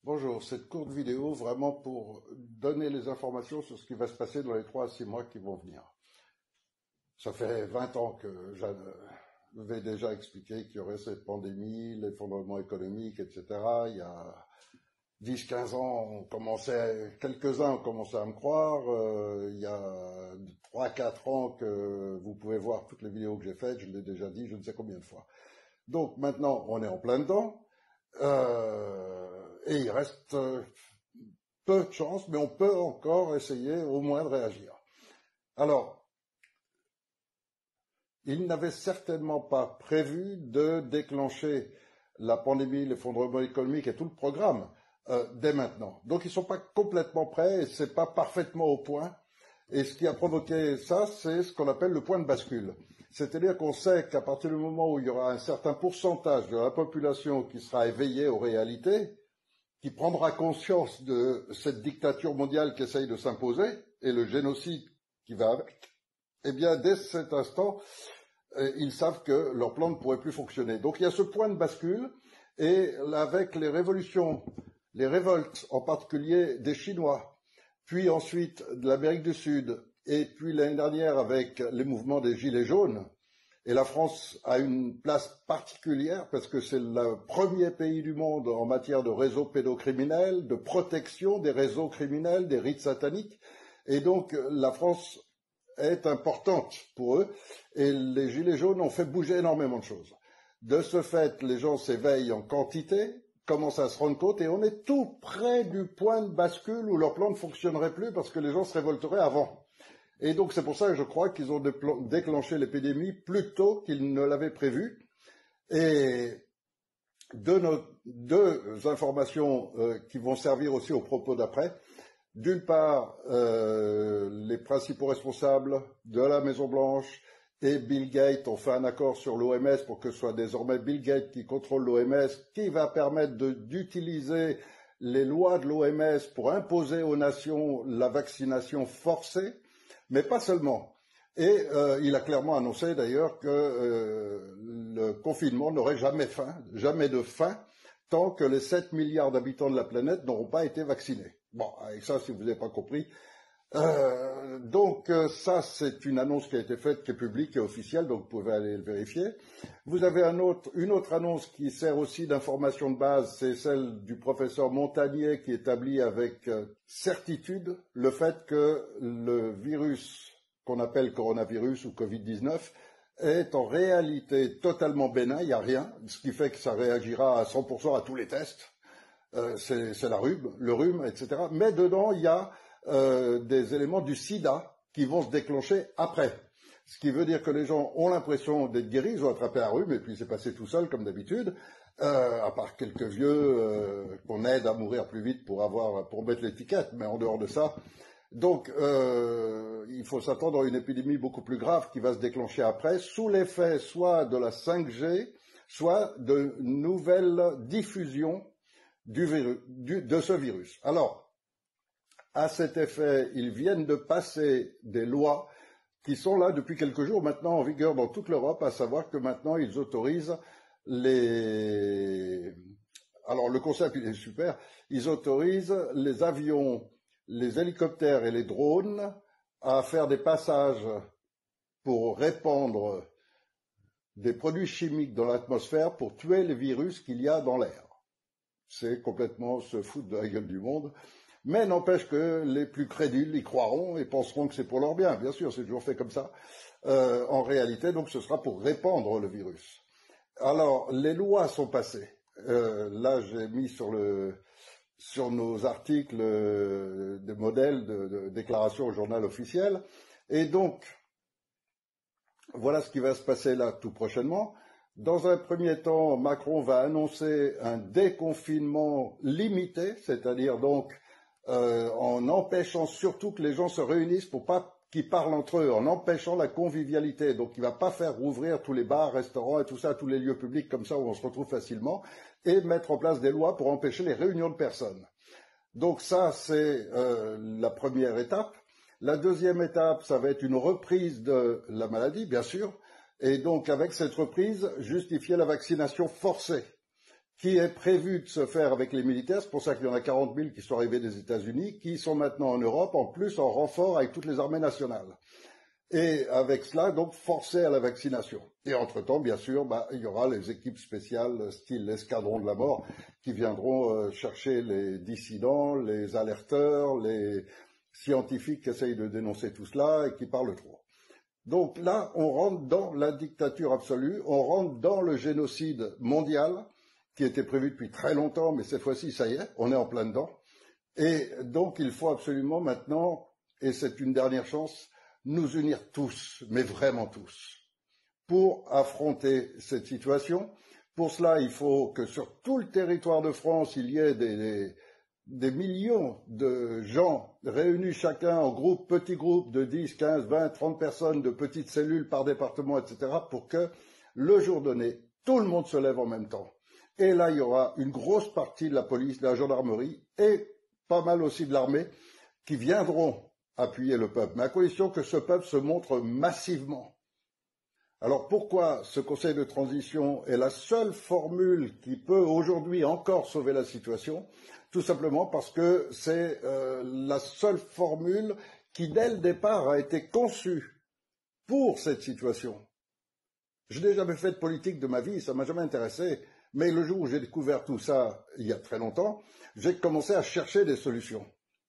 Bonjour, cette courte vidéo vraiment pour donner les informations sur ce qui va se passer dans les 3 à 6 mois qui vont venir. Ça fait 20 ans que j'avais déjà expliqué qu'il y aurait cette pandémie, l'effondrement économique, etc. Il y a 10-15 ans, quelques-uns ont commencé à me croire. Il y a 3-4 ans que vous pouvez voir toutes les vidéos que j'ai faites, je l'ai déjà dit je ne sais combien de fois. Donc maintenant, on est en plein dedans. Et il reste peu de chance, mais on peut encore essayer au moins de réagir. Alors, il n'avait certainement pas prévu de déclencher la pandémie, l'effondrement économique et tout le programme dès maintenant. Donc ils ne sont pas complètement prêts et c'est pas parfaitement au point. Et ce qui a provoqué ça, c'est ce qu'on appelle le point de bascule. C'est-à-dire qu'on sait qu'à partir du moment où il y aura un certain pourcentage de la population qui sera éveillée aux réalités, qui prendra conscience de cette dictature mondiale qui essaye de s'imposer et le génocide qui va avec, eh bien, dès cet instant, ils savent que leur plan ne pourrait plus fonctionner. Donc il y a ce point de bascule et avec les révolutions, les révoltes en particulier des Chinois, puis ensuite de l'Amérique du Sud, et puis l'année dernière avec les mouvements des Gilets jaunes, et la France a une place particulière parce que c'est le premier pays du monde en matière de réseaux pédocriminels, de protection des réseaux criminels, des rites sataniques, et donc la France est importante pour eux, et les Gilets jaunes ont fait bouger énormément de choses. De ce fait, les gens s'éveillent en quantité, commencent à se rendre compte, et on est tout près du point de bascule où leur plan ne fonctionnerait plus parce que les gens se révolteraient avant. Et donc c'est pour ça que je crois qu'ils ont déclenché l'épidémie plus tôt qu'ils ne l'avaient prévu. Et deux informations qui vont servir aussi au propos d'après. D'une part, les principaux responsables de la Maison-Blanche et Bill Gates ont fait un accord sur l'OMS pour que ce soit désormais Bill Gates qui contrôle l'OMS, qui va permettre d'utiliser les lois de l'OMS pour imposer aux nations la vaccination forcée, mais pas seulement. Et il a clairement annoncé d'ailleurs que le confinement n'aurait jamais de fin, tant que les 7 milliards d'habitants de la planète n'auront pas été vaccinés. Bon, avec ça, si vous n'avez pas compris. Donc ça, c'est une annonce qui a été faite, qui est publique et officielle, donc vous pouvez aller le vérifier. Vous avez une autre annonce qui sert aussi d'information de base, c'est celle du professeur Montagnier qui établit avec certitude le fait que le virus qu'on appelle coronavirus ou Covid-19 est en réalité totalement bénin, il n'y a rien, ce qui fait que ça réagira à 100% à tous les tests. C'est le rhume, etc. Mais dedans, il y a des éléments du sida qui vont se déclencher après. Ce qui veut dire que les gens ont l'impression d'être guéris, ils ont attrapé un rhume et puis c'est passé tout seul comme d'habitude, à part quelques vieux qu'on aide à mourir plus vite pour mettre l'étiquette, mais en dehors de ça. Donc il faut s'attendre à une épidémie beaucoup plus grave qui va se déclencher après, sous l'effet soit de la 5G, soit de nouvelles diffusions de ce virus. Alors, à cet effet, ils viennent de passer des lois qui sont là depuis quelques jours maintenant en vigueur dans toute l'Europe, à savoir que maintenant ils autorisent alors le concept il est super, ils autorisent les avions, les hélicoptères et les drones à faire des passages pour répandre des produits chimiques dans l'atmosphère pour tuer les virus qu'il y a dans l'air. C'est complètement se foutre de la gueule du monde. Mais n'empêche que les plus crédules y croiront et penseront que c'est pour leur bien. Bien sûr, c'est toujours fait comme ça. En réalité, donc, ce sera pour répandre le virus. Alors, les lois sont passées. Là, j'ai mis sur nos articles des modèles de déclaration au journal officiel. Et donc, voilà ce qui va se passer là tout prochainement. Dans un premier temps, Macron va annoncer un déconfinement limité, c'est-à-dire donc en empêchant surtout que les gens se réunissent pour pas qu'ils parlent entre eux, en empêchant la convivialité. Donc il ne va pas faire rouvrir tous les bars, restaurants et tout ça, tous les lieux publics comme ça où on se retrouve facilement, et mettre en place des lois pour empêcher les réunions de personnes. Donc ça, c'est la première étape. La deuxième étape, ça va être une reprise de la maladie, bien sûr, et donc avec cette reprise, justifier la vaccination forcée, qui est prévu de se faire avec les militaires. C'est pour ça qu'il y en a 40 000 qui sont arrivés des États-Unis, qui sont maintenant en Europe, en plus en renfort avec toutes les armées nationales. Et avec cela, donc, forcés à la vaccination. Et entre-temps, bien sûr, il y aura les équipes spéciales, style l'escadron de la mort, qui viendront chercher les dissidents, les alerteurs, les scientifiques qui essayent de dénoncer tout cela et qui parlent trop. Donc là, on rentre dans la dictature absolue, on rentre dans le génocide mondial, qui était prévu depuis très longtemps, mais cette fois-ci, ça y est, on est en plein dedans. Et donc, il faut absolument maintenant, et c'est une dernière chance, nous unir tous, mais vraiment tous, pour affronter cette situation. Pour cela, il faut que sur tout le territoire de France, il y ait des millions de gens réunis chacun en groupes, petits groupes de 10, 15, 20, 30 personnes, de petites cellules par département, etc., pour que le jour donné, tout le monde se lève en même temps. Et là, il y aura une grosse partie de la police, de la gendarmerie et pas mal aussi de l'armée qui viendront appuyer le peuple, mais à condition que ce peuple se montre massivement. Alors pourquoi ce Conseil de transition est la seule formule qui peut aujourd'hui encore sauver la situation? Tout simplement parce que c'est la seule formule qui, dès le départ, a été conçue pour cette situation. Je n'ai jamais fait de politique de ma vie, ça ne m'a jamais intéressé, mais le jour où j'ai découvert tout ça, il y a très longtemps, j'ai commencé à chercher des solutions,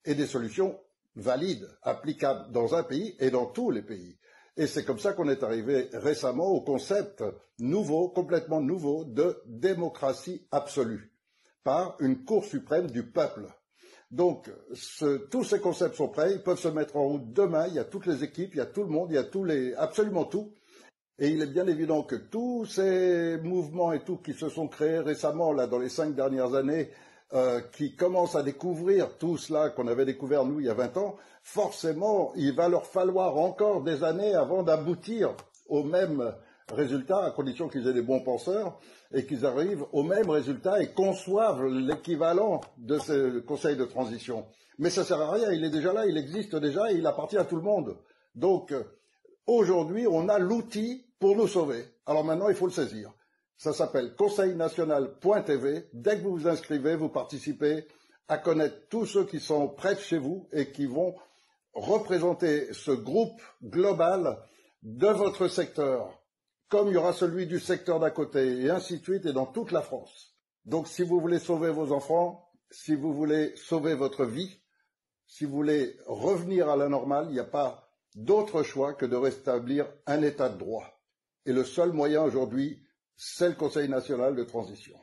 et des solutions valides, applicables dans un pays et dans tous les pays. Et c'est comme ça qu'on est arrivé récemment au concept nouveau, complètement nouveau, de démocratie absolue, par une Cour suprême du peuple. Donc, tous ces concepts sont prêts, ils peuvent se mettre en route demain, il y a toutes les équipes, il y a tout le monde, il y a absolument tout. Et il est bien évident que tous ces mouvements et tout qui se sont créés récemment, là, dans les 5 dernières années, qui commencent à découvrir tout cela qu'on avait découvert, nous, il y a 20 ans, forcément, il va leur falloir encore des années avant d'aboutir au même résultat, à condition qu'ils aient des bons penseurs et qu'ils arrivent au même résultat et conçoivent l'équivalent de ce conseil de transition. Mais ça ne sert à rien, il est déjà là, il existe déjà et il appartient à tout le monde. Donc, aujourd'hui, on a l'outil pour nous sauver. Alors maintenant, il faut le saisir. Ça s'appelle conseilnational.tv. Dès que vous vous inscrivez, vous participez à connaître tous ceux qui sont près de chez vous et qui vont représenter ce groupe global de votre secteur, comme il y aura celui du secteur d'à côté, et ainsi de suite, et dans toute la France. Donc, si vous voulez sauver vos enfants, si vous voulez sauver votre vie, si vous voulez revenir à la normale, il n'y a pas d'autre choix que de rétablir un état de droit. Et le seul moyen aujourd'hui, c'est le Conseil national de transition.